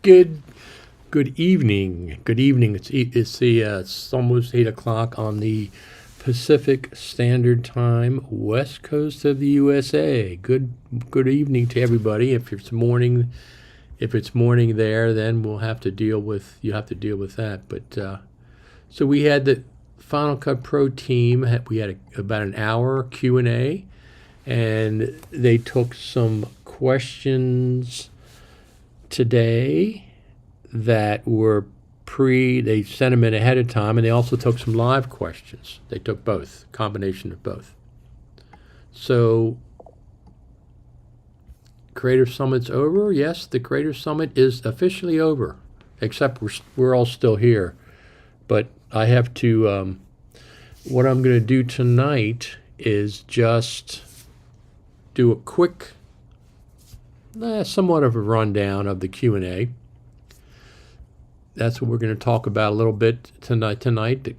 Good good evening. Good evening. It's almost 8 o'clock on the Pacific Standard Time, west coast of the USA. Good evening to everybody. If it's morning there, then you have to deal with that. But so we had the Final Cut Pro team. We had about an hour Q&A, and they took some questions today that were they sent them in ahead of time, and they also took some live questions. They took both, combination of both. So, Creative Summit's over. Yes, the Creative Summit is officially over, except we're all still here. But I have to, what I'm going to do tonight is just do a quick, somewhat of a rundown of the Q&A. That's what we're going to talk about a little bit tonight. The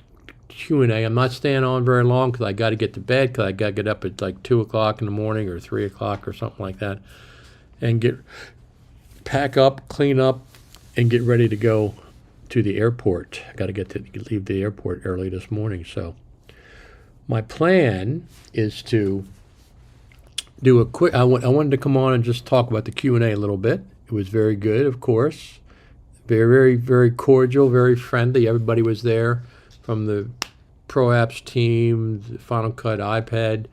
Q&A. I'm not staying on very long because I got to get to bed, because I got to get up at like 2 o'clock in the morning or 3 o'clock or something like that, and pack up, clean up, and get ready to go to the airport. I got to leave the airport early this morning. So my plan is to do a quick. I wanted to come on and just talk about the Q&A a little bit. It was very good, of course. Very, very, very cordial, very friendly. Everybody was there from the Pro Apps team, the Final Cut iPad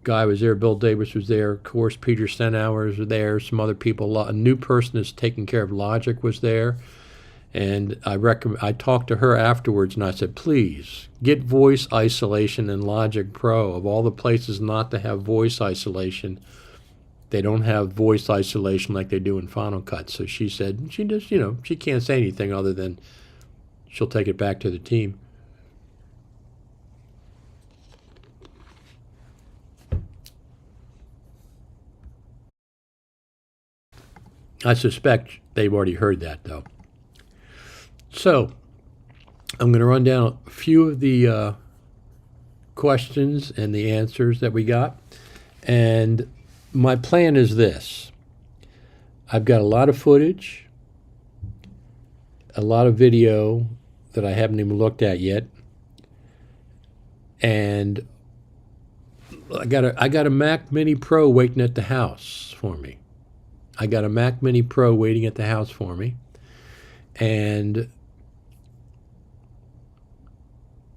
guy was there. Bill Davis was there. Of course, Peter Stenauer was there. Some other people. A new person that's taking care of Logic was there. And I talked to her afterwards, and I said, please, get voice isolation in Logic Pro. Of all the places not to have voice isolation, they don't have voice isolation like they do in Final Cut. So she said she just, she can't say anything other than she'll take it back to the team. I suspect they've already heard that, though. So I'm going to run down a few of the questions and the answers that we got. And my plan is this. I've got a lot of footage, a lot of video that I haven't even looked at yet, and I got a Mac Mini Pro waiting at the house for me. I got a Mac Mini Pro waiting at the house for me, and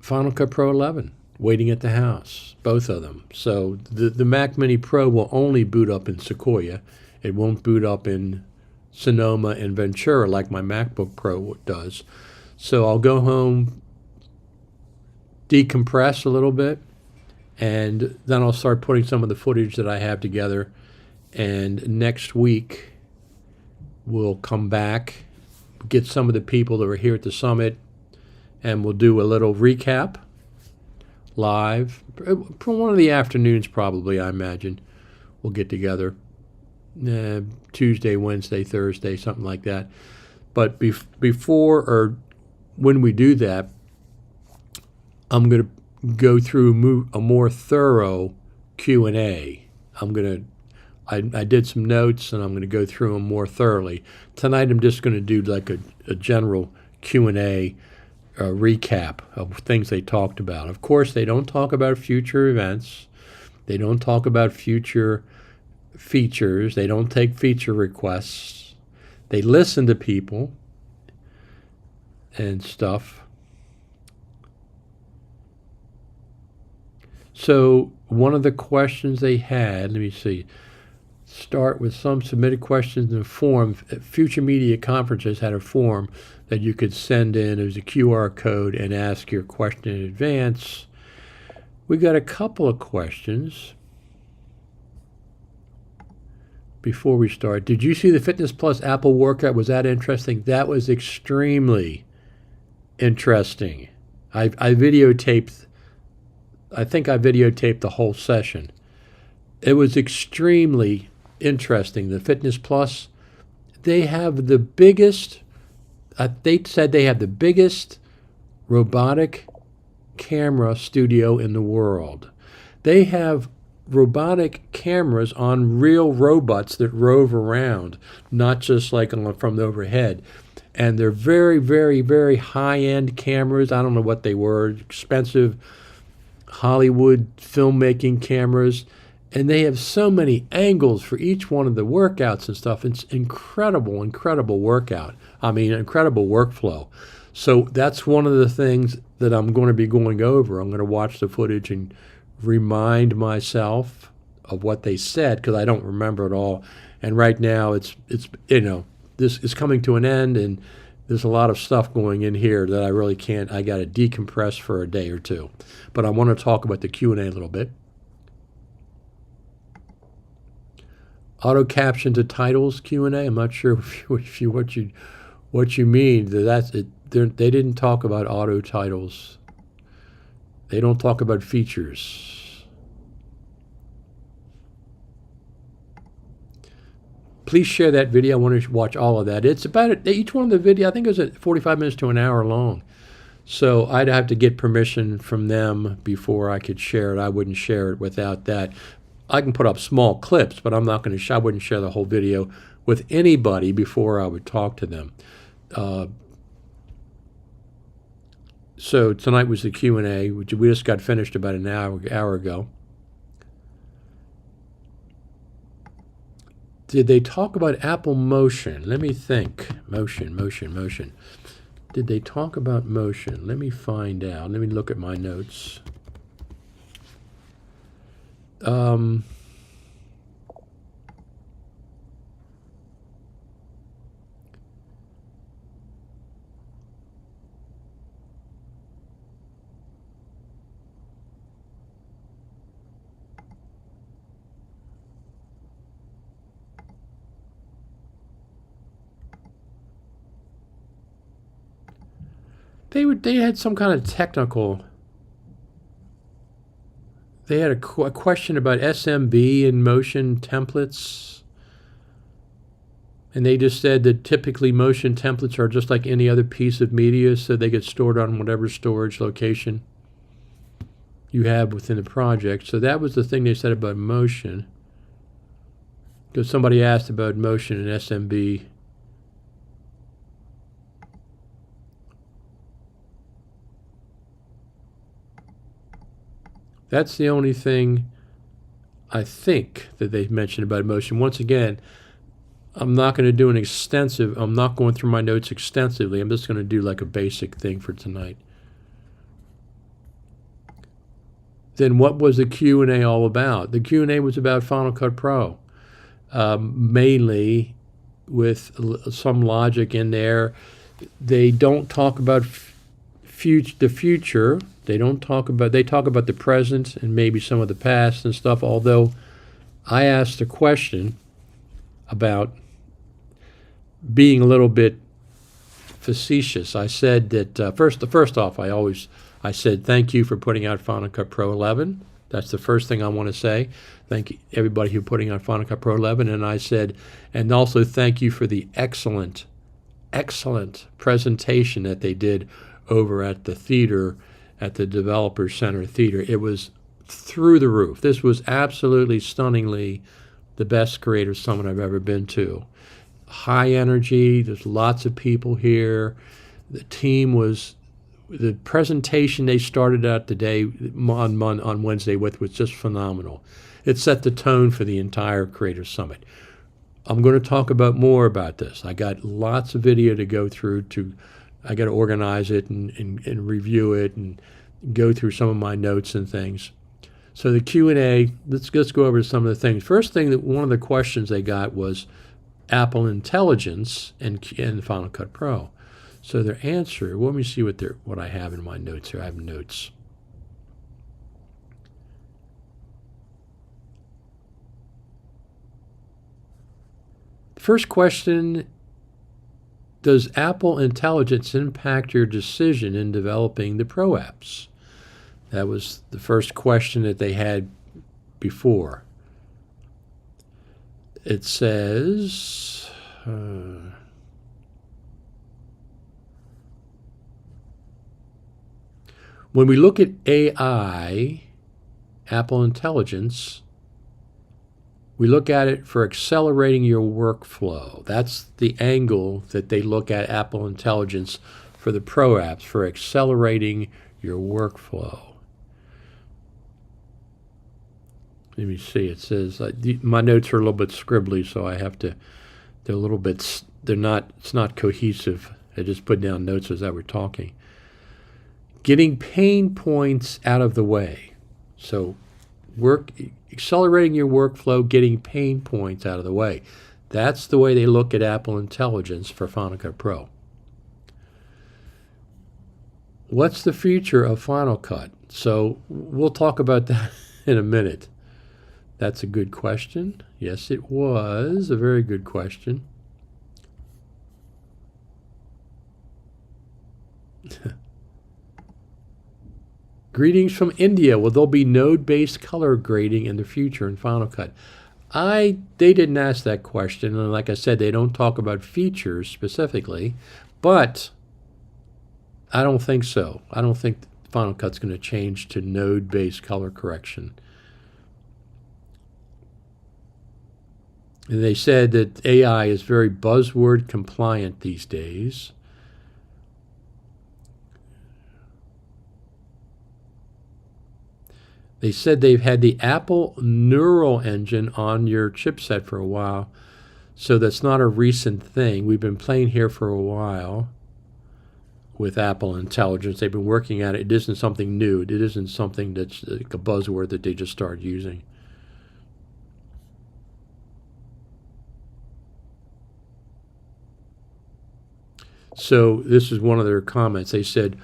Final Cut Pro 11 waiting at the house, both of them. So the Mac Mini Pro will only boot up in Sequoia. It won't boot up in Sonoma and Ventura like my MacBook Pro does. So I'll go home, decompress a little bit, and then I'll start putting some of the footage that I have together. And next week, we'll come back, get some of the people that were here at the summit, and we'll do a little recap live. For one of the afternoons, probably, I imagine, we'll get together. Tuesday, Wednesday, Thursday, something like that. But before or when we do that, I'm going to go through a more thorough Q&A. I did some notes, and I'm going to go through them more thoroughly. Tonight, I'm just going to do like a general Q&A recap of things they talked about. Of course, they don't talk about future events. They don't talk about future features. They don't take feature requests. They listen to people and stuff. So one of the questions they had, let me see, start with some submitted questions in a form. Future Media Conferences had a form that you could send in. It was a QR code and ask your question in advance. We got a couple of questions before we start. Did you see the Fitness Plus Apple workout? Was that interesting? That was extremely interesting. I videotaped, I think I videotaped the whole session. It was extremely interesting. The Fitness Plus, they have the biggest, they said they have the biggest robotic camera studio in the world. They have robotic cameras on real robots that rove around, not just like from the overhead. And they're very, very, very high-end cameras. I don't know what they were, expensive Hollywood filmmaking cameras. And they have so many angles for each one of the workouts and stuff. It's incredible, incredible workout. I mean, incredible workflow. So that's one of the things that I'm going to be going over. I'm going to watch the footage and remind myself of what they said, because I don't remember it all. And right now it's this is coming to an end, and there's a lot of stuff going in here that I really can't. I got to decompress for a day or two. But I want to talk about the Q&A a little bit. Auto caption to titles Q&A. I'm not sure what you mean. That's it. They didn't talk about auto titles. They don't talk about features. Please share that video. I want to watch all of that. It's about each one of the video. I think it was 45 minutes to an hour long. So I'd have to get permission from them before I could share it. I wouldn't share it without that. I can put up small clips, but I'm not going to. I wouldn't share the whole video with anybody before I would talk to them. So tonight was the Q&A, which we just got finished about an hour ago. Did they talk about Apple Motion? Let me think. Motion. Did they talk about Motion? Let me find out. Let me look at my notes. They had some kind of technical. They had a question about SMB and motion templates, and they just said that typically motion templates are just like any other piece of media, so they get stored on whatever storage location you have within the project. So that was the thing they said about motion, because somebody asked about motion and SMB. That's the only thing I think that they mentioned about motion. Once again, I'm not going to do I'm not going through my notes extensively. I'm just going to do like a basic thing for tonight. Then what was the Q&A all about? The Q&A was about Final Cut Pro, mainly with some logic in there. They don't talk about the future. They talk about the present and maybe some of the past and stuff, although I asked a question about being a little bit facetious. I said that first off, I said thank you for putting out Final Cut Pro 11. That's the first thing I want to say. Thank you everybody who's putting out Final Cut Pro 11. And I said, and also thank you for the excellent presentation that they did over at the theater, at the Developer Center Theater. It was through the roof. This was absolutely stunningly the best Creator Summit I've ever been to. High energy, there's lots of people here. The presentation they started out the day on Wednesday with was just phenomenal. It set the tone for the entire Creator Summit. I'm going to talk about more about this. I got lots of video to go through. I got to organize it and review it and go through some of my notes and things. So the Q&A, let's go over some of the things. First thing, that one of the questions they got was Apple Intelligence and Final Cut Pro. So their answer, let me see what I have in my notes here. I have notes. First question, does Apple Intelligence impact your decision in developing the Pro apps? That was the first question that they had before. It says, when we look at AI, Apple Intelligence, We look at it for accelerating your workflow. That's the angle that they look at Apple Intelligence for the Pro apps, for accelerating your workflow. Let me see. It says my notes are a little bit scribbly, so I have to. They're a little bit. They're not. It's not cohesive. I just put down notes as I were talking. Getting pain points out of the way. So, accelerating your workflow, getting pain points out of the way. That's the way they look at Apple Intelligence for Final Cut Pro. What's the future of Final Cut? So we'll talk about that in a minute. That's a good question. Yes, it was a very good question. Greetings from India. Will there be node-based color grading in the future in Final Cut? They didn't ask that question, and like I said, they don't talk about features specifically, but I don't think so. I don't think Final Cut's going to change to node-based color correction. And they said that AI is very buzzword compliant these days. They said they've had the Apple Neural Engine on your chipset for a while, so that's not a recent thing. We've been playing here for a while with Apple Intelligence. They've been working at it. It isn't something new. It isn't something that's like a buzzword that they just started using. So this is one of their comments. They said,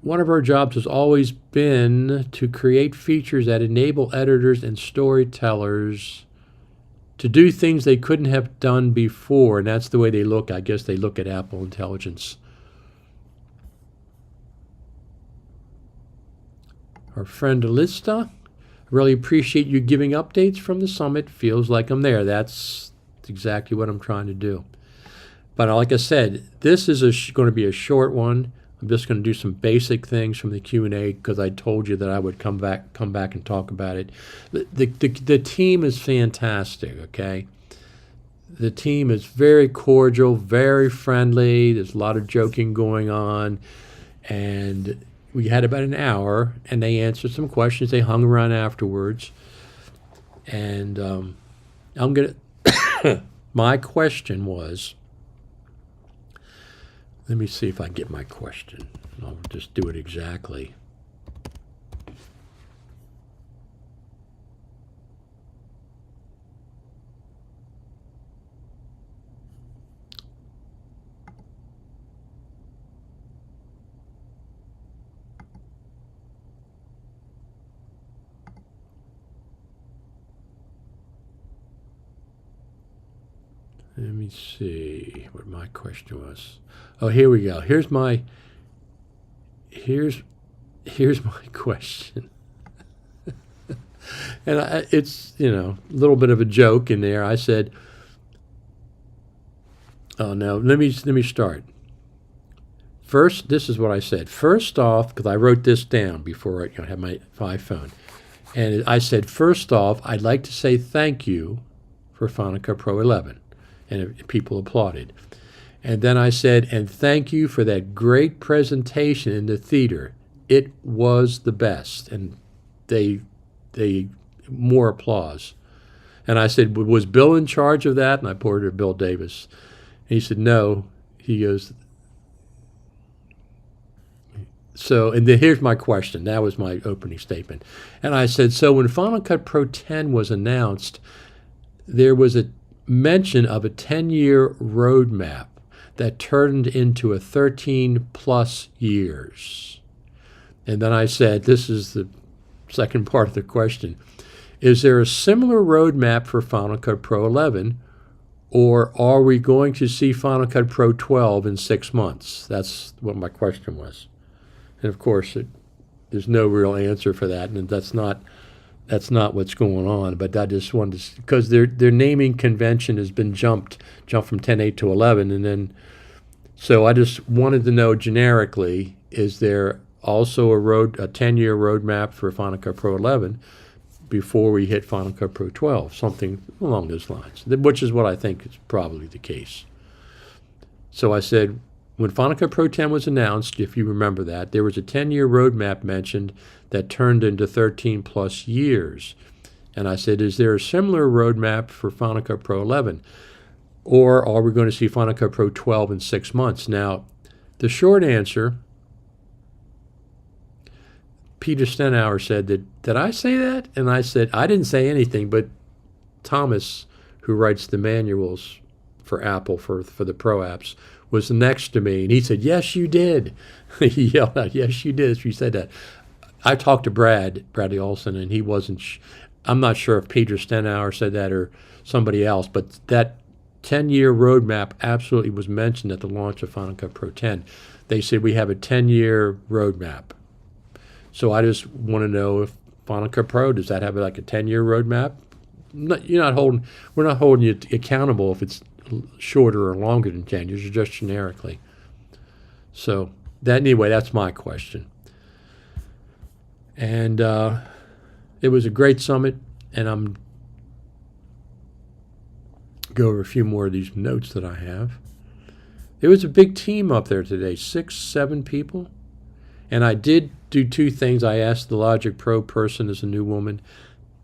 one of our jobs has always been to create features that enable editors and storytellers to do things they couldn't have done before, and that's the way they look. I guess they look at Apple Intelligence. Our friend Alista, really appreciate you giving updates from the summit. Feels like I'm there. That's exactly what I'm trying to do. But like I said, this is going to be a short one. I'm just going to do some basic things from the Q&A because I told you that I would come back and talk about it. The team is fantastic, okay? The team is very cordial, very friendly. There's a lot of joking going on. And we had about an hour, and they answered some questions. They hung around afterwards. And I'm going to... My question was... Let me see if I get my question. I'll just do it exactly. Let me see what my question was. Oh, here we go. Here's my question. And it's, a little bit of a joke in there. I said, oh no, let me start. First, this is what I said. First off, because I wrote this down before I had my iPhone. And I said, first off, I'd like to say thank you for Final Cut Pro 11. And people applauded. And then I said, and thank you for that great presentation in the theater. It was the best. And they more applause. And I said, was Bill in charge of that? And I pointed to Bill Davis. And he said, no. He goes, so, and then here's my question. That was my opening statement. And I said, so when Final Cut Pro 10 was announced, there was a mention of a 10-year roadmap that turned into a 13-plus years. And then I said, this is the second part of the question, is there a similar roadmap for Final Cut Pro 11, or are we going to see Final Cut Pro 12 in 6 months? That's what my question was. And of course, there's no real answer for that, and that's not what's going on. But I just wanted to, because their naming convention has been jumped from 10.8 to 11, and then so I just wanted to know generically, is there also a 10-year roadmap for Final Cut Pro 11? before we hit Final Cut Pro 12, something along those lines, which is what I think is probably the case. So I said, when Final Cut Pro 10 was announced, if you remember that, there was a 10-year roadmap mentioned that turned into 13 plus years. And I said, is there a similar roadmap for Final Cut Pro 11? Or are we going to see Final Cut Pro 12 in 6 months? Now, the short answer, Peter Stenauer said, did I say that? And I said, I didn't say anything, but Thomas, who writes the manuals for Apple for the Pro apps, was next to me, and he said, yes, you did. He yelled out, yes, you did. She said that. I talked to Bradley Olson, and he wasn't, I'm not sure if Peter Stenauer said that or somebody else, but that 10-year roadmap absolutely was mentioned at the launch of Final Cut Pro 10. They said we have a 10-year roadmap. So I just want to know if Final Cut Pro, does that have like a 10-year roadmap? We're not holding you accountable if it's shorter or longer than 10 years, just generically. So anyway, that's my question. And it was a great summit, and I'm go over a few more of these notes that I have. It was a big team up there today, 6, 7 people. And I did do 2 things. I asked the Logic Pro person, as a new woman,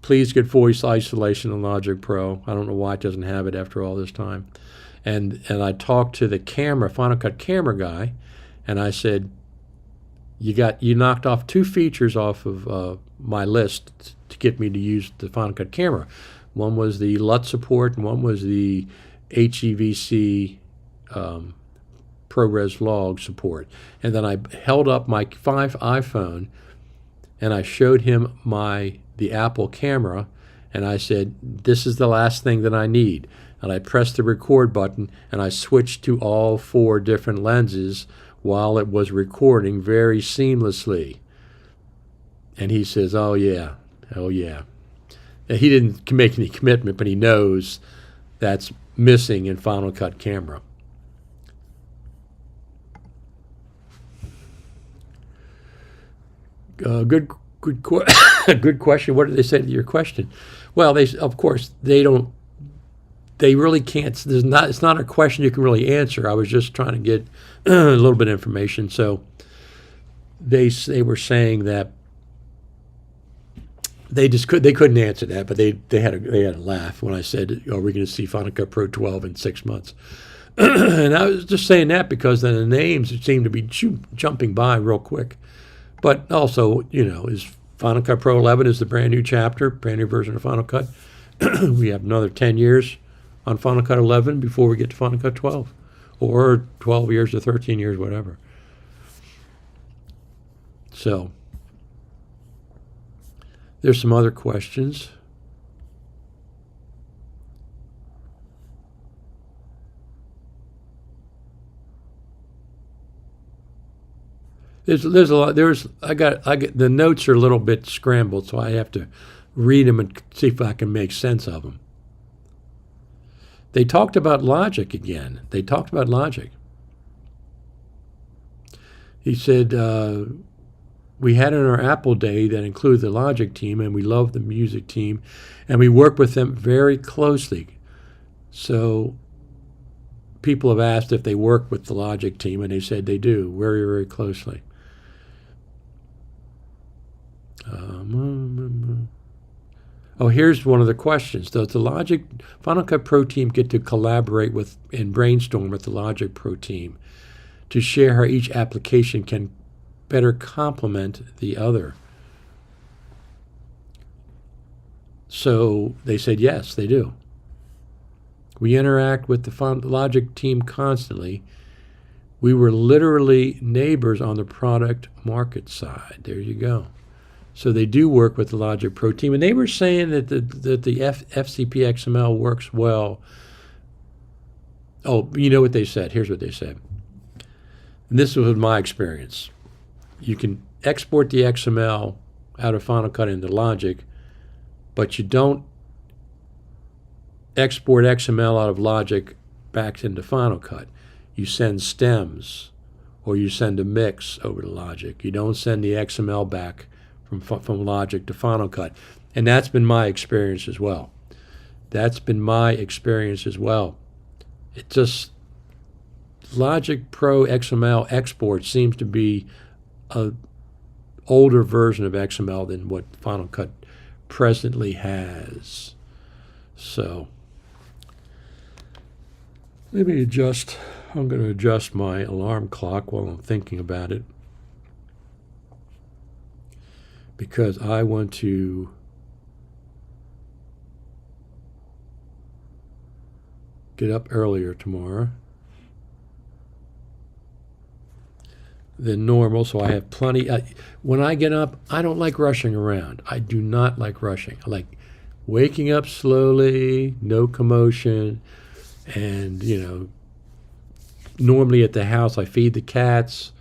please get voice isolation in Logic Pro. I don't know why it doesn't have it after all this time. And I talked to the Final Cut camera guy, and I said, you knocked off 2 features off of my list to get me to use the Final Cut camera. One was the LUT support, and one was the HEVC ProRes log support. And then I held up my 5 iPhone, and I showed him the Apple camera, and I said, this is the last thing that I need. And I pressed the record button, and I switched to all 4 different lenses while it was recording very seamlessly. And he says, oh yeah. And he didn't make any commitment, but he knows that's missing in Final Cut camera. Good question. What did they say to your question? Well, of course, they really can't. It's not a question you can really answer. I was just trying to get a little bit of information. So they were saying that they couldn't answer that, but they had a laugh when I said, are we going to see Final Cut Pro 12 in 6 months? And I was just saying that because then the names seemed to be jumping by real quick. But also, is Final Cut Pro 11 is the brand new chapter, brand new version of Final Cut. We have another 10 years on Final Cut 11 before we get to Final Cut 12, or 12 years or 13 years, whatever. So there's some other questions. There's a lot. I get the notes are a little bit scrambled, so I have to read them and see if I can make sense of them. They talked about Logic again. He said, we had in our Apple Day that included the Logic team, and we love the music team, and we work with them very closely. So people have asked if they work with the Logic team, and they said they do, very, very closely. Here's one of the questions. Does the Logic Final Cut Pro team get to collaborate with and brainstorm with the Logic Pro team to share how each application can better complement the other? So they said yes, they do. We interact with the Logic team constantly. We were literally neighbors on the product market side. There you go. So they do work with the Logic Pro team, and they were saying that the FCP XML works well. Oh, you know what they said? Here's what they said. And this was my experience. You can export the XML out of Final Cut into Logic, but you don't export XML out of Logic back into Final Cut. You send stems, or you send a mix over to Logic. You don't send the XML back from Logic to Final Cut. And that's been my experience as well. That's been my experience as well. It just, Logic Pro XML export seems to be a older version of XML than what Final Cut presently has. So let me adjust. I'm going to adjust my alarm clock while I'm thinking about it, because I want to get up earlier tomorrow than normal, so I have plenty. When I get up, I don't like rushing around. I do not like rushing. I like waking up slowly, no commotion, and, normally at the house I feed the cats,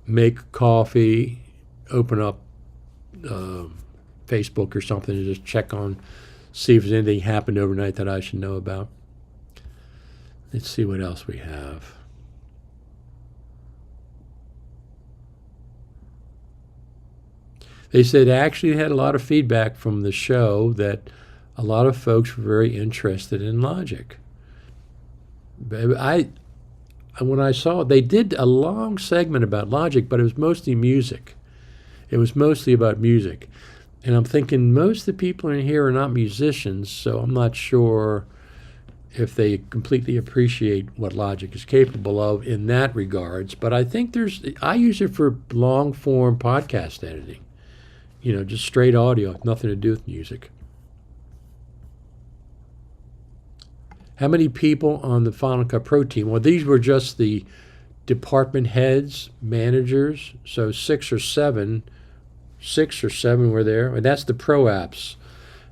make coffee, open up Facebook or something to just check on, see if there's anything happened overnight that I should know about. Let's see what else we have. They said actually had a lot of feedback from the show that a lot of folks were very interested in Logic. When I saw it, they did a long segment about Logic, but it was mostly music. It was mostly about music. And I'm thinking most of the people in here are not musicians, so I'm not sure if they completely appreciate what Logic is capable of in that regards. But I think I use it for long-form podcast editing. Just straight audio, nothing to do with music. How many people on the Final Cut Pro team? Well, these were just the department heads, managers, so 6 or 7 were there. And that's the pro apps.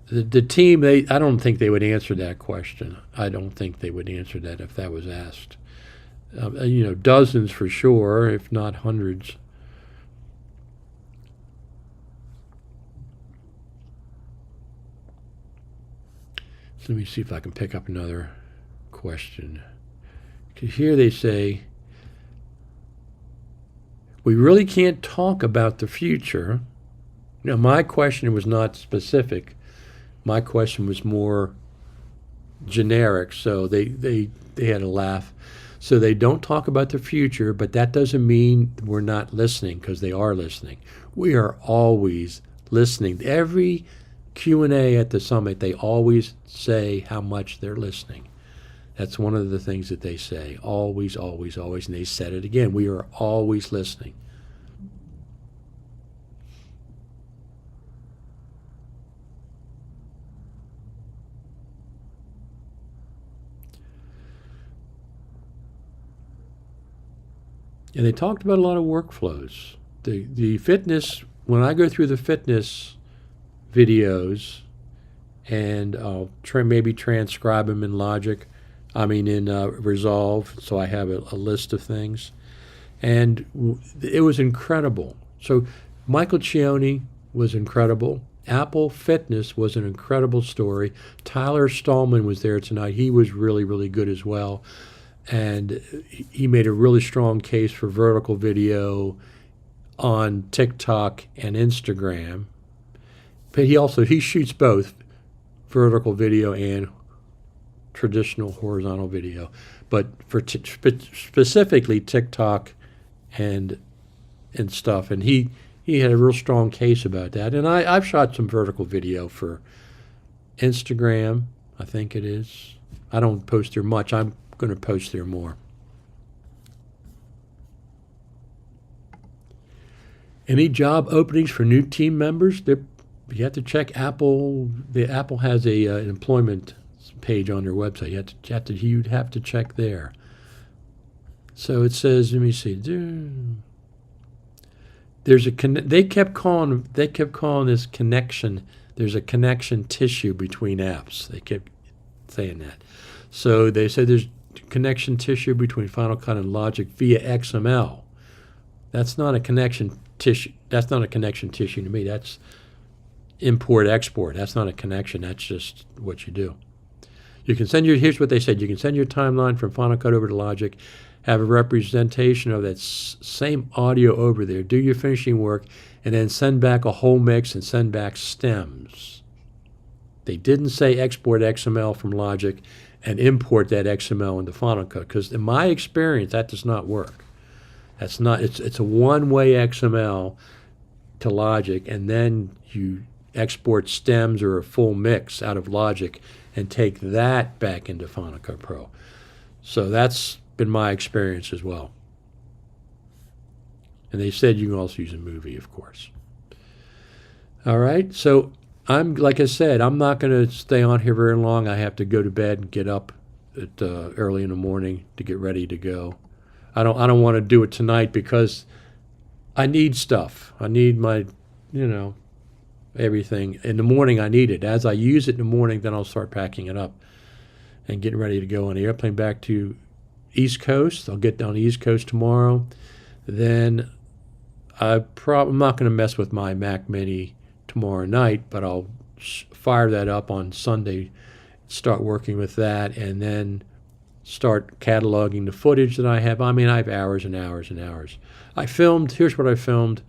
The team, I don't think they would answer that question. I don't think they would answer that if that was asked. Dozens for sure, if not hundreds. So let me see if I can pick up another question. Because here they say, we really can't talk about the future. Now, my question was not specific. My question was more generic, so they had a laugh. So they don't talk about the future, but that doesn't mean we're not listening, because they are listening. We are always listening. Every Q&A at the summit, they always say how much they're listening. That's one of the things that they say. Always, always, always. And they said it again. We are always listening. And they talked about a lot of workflows. The fitness, when I go through the fitness videos, and I'll maybe transcribe them in in Resolve, so I have a list of things. And it was incredible. So Michael Cioni was incredible. Apple Fitness was an incredible story. Tyler Stallman was there tonight. He was really, really good as well. And he made a really strong case for vertical video on TikTok and Instagram. But he shoots both vertical video and traditional horizontal video. But for specifically TikTok and stuff, and he had a real strong case about that. And I've shot some vertical video for Instagram, I think it is. I don't post there much. I'm going to post there more. Any job openings for new team members? You have to check Apple. Apple has an employment page on their website. You'd have to check there. So it says, let me see. There's they kept calling this connection. There's a connection tissue between apps. They kept saying that. So they said there's connection tissue between Final Cut and Logic via XML. That's not a connection tissue. That's not a connection tissue to me. That's import export. That's not a connection. That's just what you do. You can send here's what they said. You can send your timeline from Final Cut over to Logic, have a representation of that same audio over there, do your finishing work, and then send back a whole mix and send back stems. They didn't say export XML from Logic and import that XML into Final Cut, because in my experience, that does not work. That's not. It's a one-way XML to Logic, and then you export stems or a full mix out of Logic and take that back into Final Cut Pro. So that's been my experience as well. And they said you can also use a movie, of course. All right, so like I said, I'm not going to stay on here very long. I have to go to bed and get up at early in the morning to get ready to go. I don't want to do it tonight because I need stuff. I need my, everything. In the morning, I need it. As I use it in the morning, then I'll start packing it up and getting ready to go on the airplane back to East Coast. I'll get down the East Coast tomorrow. Then I'm not going to mess with my Mac Mini tomorrow night, but I'll fire that up on Sunday, start working with that, and then start cataloging the footage that I have. I mean, I have hours and hours and hours. Here's what I filmed,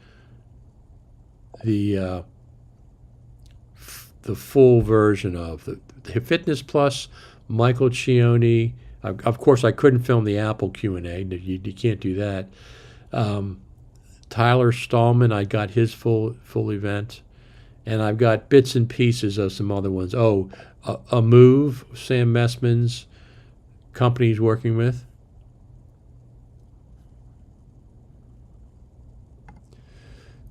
the full version of the Fitness Plus, Michael Cioni. Of course, I couldn't film the Apple Q&A. You can't do that. Tyler Stallman, I got his full event. And I've got bits and pieces of some other ones. Oh, a Move, Sam Messman's company he's working with.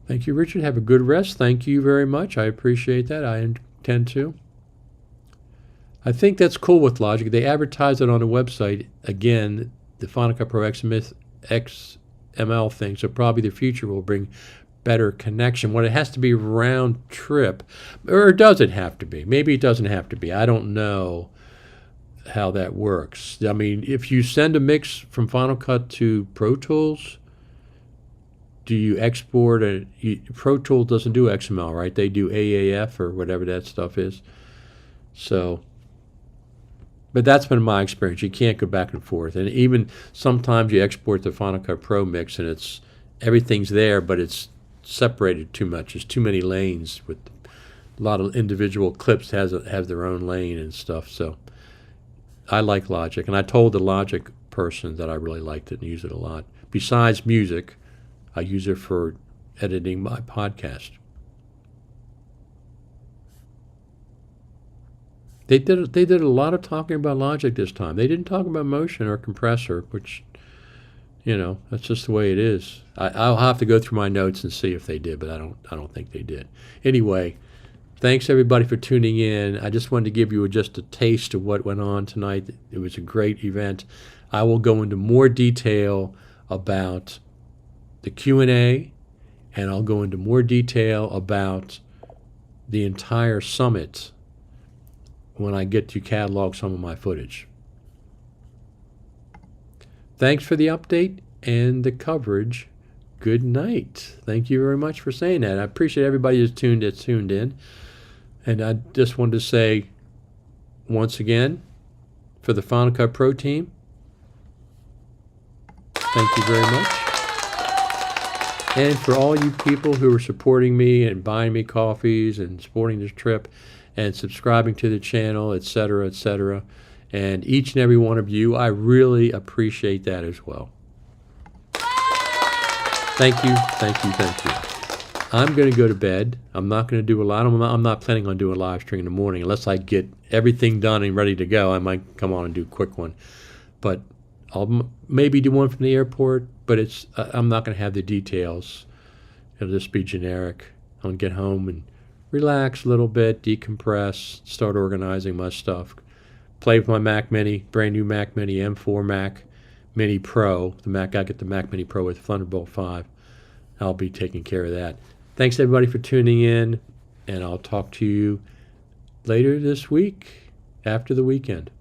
Thank you, Richard. Have a good rest. Thank you very much. I appreciate that. I intend to. I think that's cool with Logic. They advertise it on the website. Again, the Final Cut Pro XML thing, so probably the future will bring better connection. When it has to be round trip, or does it have to be? Maybe it doesn't have to be. I don't know how that works. I mean, if you send a mix from Final Cut to Pro Tools, do you export Pro Tools doesn't do XML, right? They do AAF or whatever that stuff is. So, but that's been my experience. You can't go back and forth. And even sometimes you export the Final Cut Pro mix and everything's there, but it's separated too much. There's too many lanes with a lot of individual clips have their own lane and stuff. So I like Logic, and I told the Logic person that I really liked it and use it a lot. Besides music, I use it for editing my podcast. They did a lot of talking about Logic this time. They didn't talk about motion or compressor, which, that's just the way it is. I'll have to go through my notes and see if they did, but I don't think they did. Anyway, thanks everybody for tuning in. I just wanted to give you just a taste of what went on tonight. It was a great event. I will go into more detail about the Q&A, and I'll go into more detail about the entire summit when I get to catalog some of my footage. Thanks for the update and the coverage. Good night. Thank you very much for saying that. I appreciate everybody who's tuned in. And I just wanted to say once again, for the Final Cut Pro team, thank you very much. And for all you people who are supporting me and buying me coffees and supporting this trip and subscribing to the channel, etc., etc., and each and every one of you, I really appreciate that as well. Thank you, thank you, thank you. I'm going to go to bed. I'm not going to do a lot. I'm not planning on doing a live stream in the morning unless I get everything done and ready to go. I might come on and do a quick one. But I'll maybe do one from the airport, but I'm not going to have the details. It'll just be generic. I'll get home and relax a little bit, decompress, start organizing my stuff. Play with my Mac Mini, brand new Mac Mini, M4 Mac Mini Pro. I get the Mac Mini Pro with Thunderbolt 5. I'll be taking care of that. Thanks everybody for tuning in, and I'll talk to you later this week after the weekend.